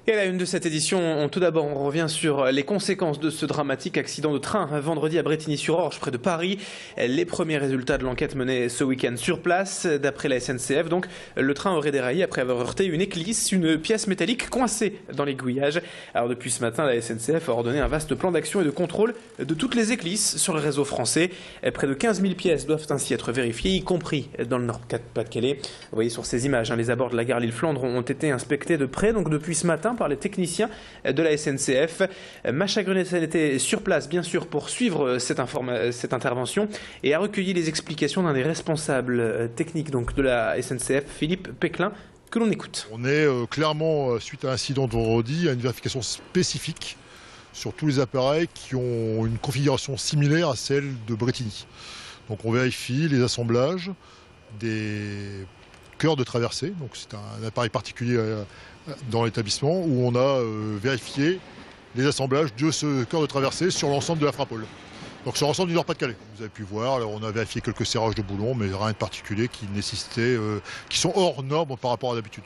Et à la une de cette édition, tout d'abord, on revient sur les conséquences de ce dramatique accident de train vendredi à Brétigny-sur-Orge, près de Paris. Les premiers résultats de l'enquête menée ce week-end sur place, d'après la SNCF. Donc, le train aurait déraillé après avoir heurté une éclisse, une pièce métallique coincée dans l'aiguillage. Alors, depuis ce matin, la SNCF a ordonné un vaste plan d'action et de contrôle de toutes les éclisses sur le réseau français. Près de 15 000 pièces doivent ainsi être vérifiées, y compris dans le Nord-Pas-de-Calais. Vous voyez sur ces images, les abords de la gare Lille-Flandre ont été inspectés de près, donc depuis ce matin, par les techniciens de la SNCF. Macha Grunet était sur place, bien sûr, pour suivre cette intervention et a recueilli les explications d'un des responsables techniques donc, de la SNCF, Philippe Péclin, que l'on écoute. On est clairement, suite à l'incident de vendredi, à une vérification spécifique sur tous les appareils qui ont une configuration similaire à celle de Brétigny. Donc on vérifie les assemblages des cœurs de traversée, donc c'est un appareil particulier dans l'établissement où on a vérifié les assemblages de ce cœur de traversée sur l'ensemble de la Frapole. Donc sur l'ensemble du Nord-Pas-de-Calais. Vous avez pu voir, alors on a vérifié quelques serrages de boulons, mais rien de particulier qui nécessitait, qui sont hors normes par rapport à d'habitude.